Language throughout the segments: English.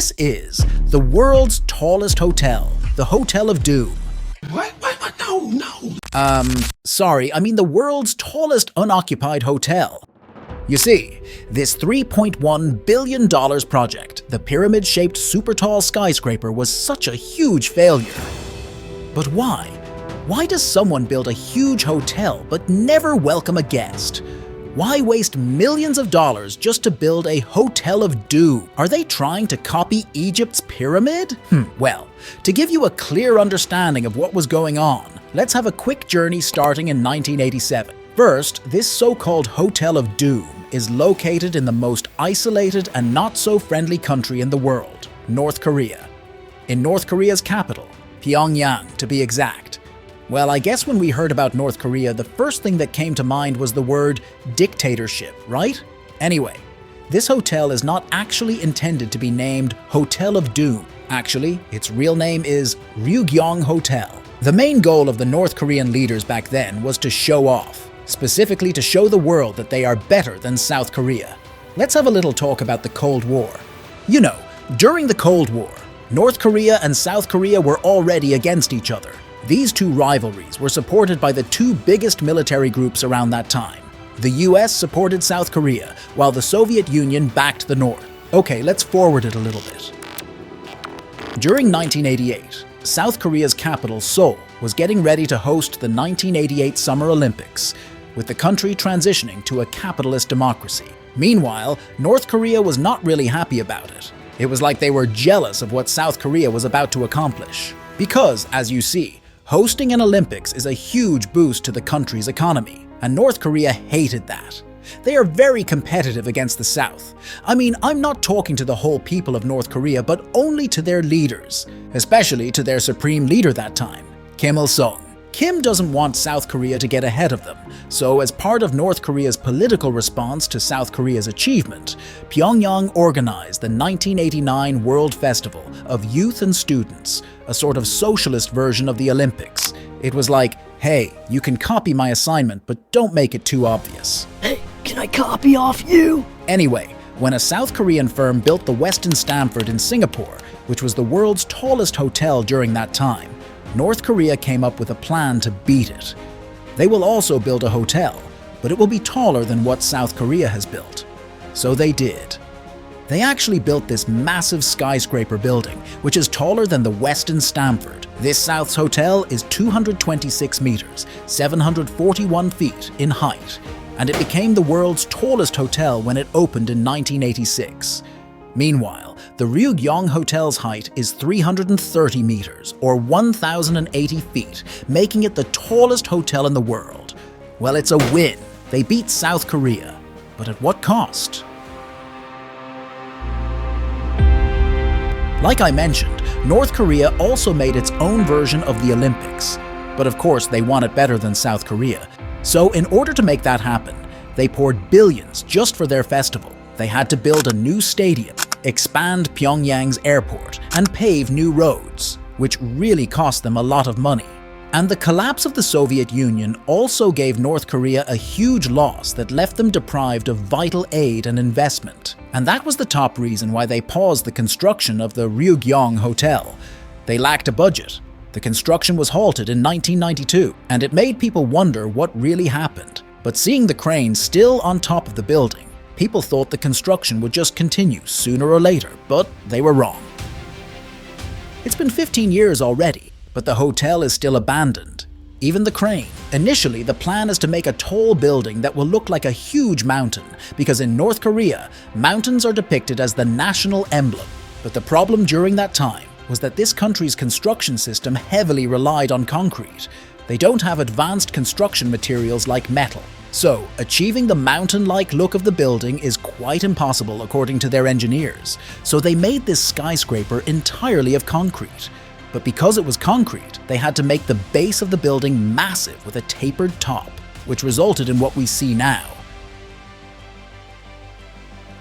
This is the world's tallest hotel, the Hotel of Doom. What? No. Sorry, I mean the world's tallest unoccupied hotel. You see, this $3.1 billion project, the pyramid-shaped super-tall skyscraper, was such a huge failure. But why? Why does someone build a huge hotel but never welcome a guest? Why waste millions of dollars just to build a Hotel of Doom? Are they trying to copy Egypt's pyramid? Well, to give you a clear understanding of what was going on, let's have a quick journey starting in 1987. First, this so-called Hotel of Doom is located in the most isolated and not-so-friendly country in the world, North Korea. In North Korea's capital, Pyongyang to be exact. Well, I guess when we heard about North Korea, the first thing that came to mind was the word dictatorship, right? Anyway, this hotel is not actually intended to be named Hotel of Doom. Actually, its real name is Ryugyong Hotel. The main goal of the North Korean leaders back then was to show off, specifically to show the world that they are better than South Korea. Let's have a little talk about the Cold War. You know, during the Cold War, North Korea and South Korea were already against each other. These two rivalries were supported by the two biggest military groups around that time. The US supported South Korea, while the Soviet Union backed the North. Okay, let's forward it a little bit. During 1988, South Korea's capital, Seoul, was getting ready to host the 1988 Summer Olympics, with the country transitioning to a capitalist democracy. Meanwhile, North Korea was not really happy about it. It was like they were jealous of what South Korea was about to accomplish. Because, as you see, hosting an Olympics is a huge boost to the country's economy, and North Korea hated that. They are very competitive against the South. I mean, I'm not talking to the whole people of North Korea, but only to their leaders, especially to their supreme leader that time, Kim Il-sung. Kim doesn't want South Korea to get ahead of them, so as part of North Korea's political response to South Korea's achievement, Pyongyang organized the 1989 World Festival of Youth and Students, a sort of socialist version of the Olympics. It was like, hey, you can copy my assignment, but don't make it too obvious. Hey, can I copy off you? Anyway, when a South Korean firm built the Westin Stamford in Singapore, which was the world's tallest hotel during that time, North Korea came up with a plan to beat it. They will also build a hotel, but it will be taller than what South Korea has built. So they did. They actually built this massive skyscraper building, which is taller than the Westin Stamford. This South's hotel is 226 meters, 741 feet in height, and it became the world's tallest hotel when it opened in 1986. Meanwhile, the Ryugyong Hotel's height is 330 meters, or 1,080 feet, making it the tallest hotel in the world. Well, it's a win. They beat South Korea. But at what cost? Like I mentioned, North Korea also made its own version of the Olympics. But of course, they want it better than South Korea. So in order to make that happen, they poured billions just for their festival. They had to build a new stadium, expand Pyongyang's airport, and pave new roads, which really cost them a lot of money. And the collapse of the Soviet Union also gave North Korea a huge loss that left them deprived of vital aid and investment. And that was the top reason why they paused the construction of the Ryugyong Hotel. They lacked a budget. The construction was halted in 1992, and it made people wonder what really happened. But seeing the crane still on top of the building, people thought the construction would just continue sooner or later, but they were wrong. It's been 15 years already, but the hotel is still abandoned. Even the crane. Initially, the plan is to make a tall building that will look like a huge mountain, because in North Korea, mountains are depicted as the national emblem. But the problem during that time was that this country's construction system heavily relied on concrete. They don't have advanced construction materials like metal. So, achieving the mountain-like look of the building is quite impossible according to their engineers. So they made this skyscraper entirely of concrete. But because it was concrete, they had to make the base of the building massive with a tapered top, which resulted in what we see now.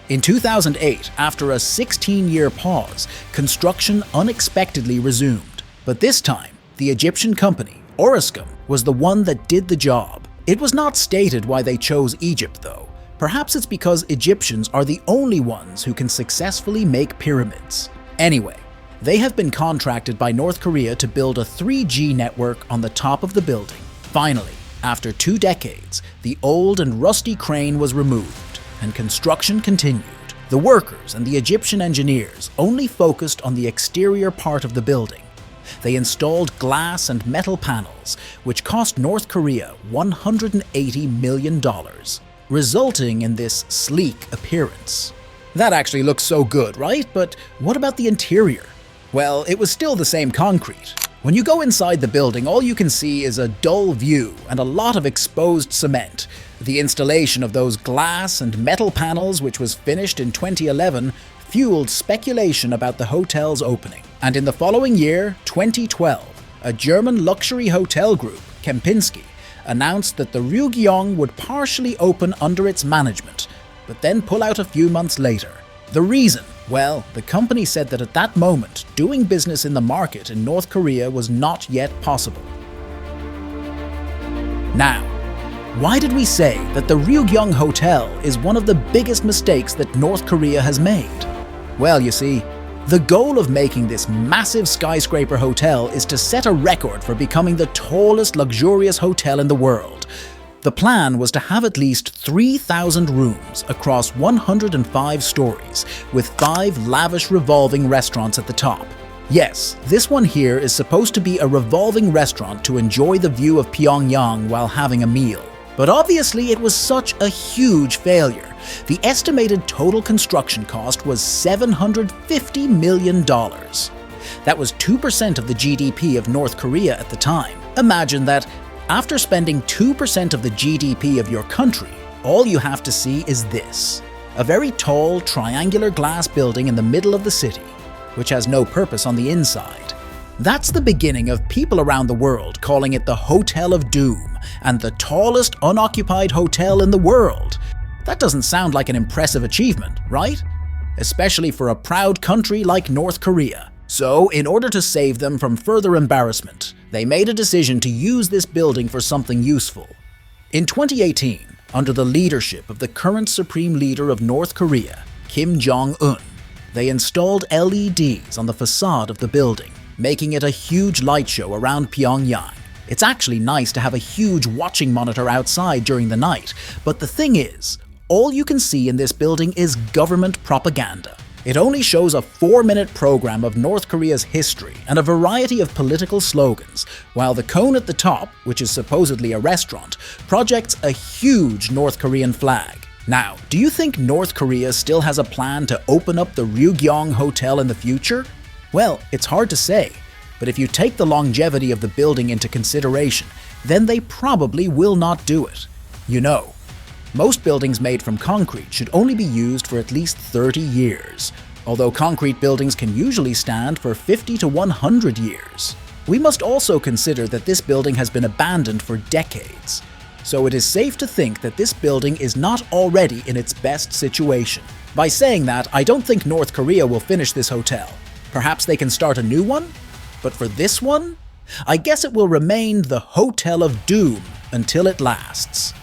In 2008, after a 16-year pause, construction unexpectedly resumed. But this time, the Egyptian company, Orascom, was the one that did the job. It was not stated why they chose Egypt, though. Perhaps it's because Egyptians are the only ones who can successfully make pyramids. Anyway, they have been contracted by North Korea to build a 3G network on the top of the building. Finally, after 2 decades, the old and rusty crane was removed, and construction continued. The workers and the Egyptian engineers only focused on the exterior part of the building. They installed glass and metal panels, which cost North Korea $180 million, resulting in this sleek appearance. That actually looks so good, right? But what about the interior? Well, it was still the same concrete. When you go inside the building, all you can see is a dull view and a lot of exposed cement. The installation of those glass and metal panels, which was finished in 2011, fueled speculation about the hotel's opening. And in the following year, 2012, a German luxury hotel group, Kempinski, announced that the Ryugyong would partially open under its management, but then pull out a few months later. The reason? Well, the company said that at that moment, doing business in the market in North Korea was not yet possible. Now, why did we say that the Ryugyong Hotel is one of the biggest mistakes that North Korea has made? Well, you see, the goal of making this massive skyscraper hotel is to set a record for becoming the tallest luxurious hotel in the world. The plan was to have at least 3,000 rooms across 105 stories, with 5 lavish revolving restaurants at the top. Yes, this one here is supposed to be a revolving restaurant to enjoy the view of Pyongyang while having a meal. But obviously it was such a huge failure. The estimated total construction cost was $750 million. That was 2% of the GDP of North Korea at the time. Imagine that after spending 2% of the GDP of your country, all you have to see is this: a very tall, triangular glass building in the middle of the city, which has no purpose on the inside. That's the beginning of people around the world calling it the Hotel of Doom and the tallest unoccupied hotel in the world. That doesn't sound like an impressive achievement, right? Especially for a proud country like North Korea. So, in order to save them from further embarrassment, they made a decision to use this building for something useful. In 2018, under the leadership of the current supreme leader of North Korea, Kim Jong-un, they installed LEDs on the facade of the building, making it a huge light show around Pyongyang. It's actually nice to have a huge watching monitor outside during the night, but the thing is, all you can see in this building is government propaganda. It only shows a 4-minute program of North Korea's history and a variety of political slogans, while the cone at the top, which is supposedly a restaurant, projects a huge North Korean flag. Now, do you think North Korea still has a plan to open up the Ryugyong Hotel in the future? Well, it's hard to say, but if you take the longevity of the building into consideration, then they probably will not do it. You know, most buildings made from concrete should only be used for at least 30 years, although concrete buildings can usually stand for 50 to 100 years. We must also consider that this building has been abandoned for decades, so it is safe to think that this building is not already in its best situation. By saying that, I don't think North Korea will finish this hotel. Perhaps they can start a new one? But for this one, I guess it will remain the Hotel of Doom until it lasts.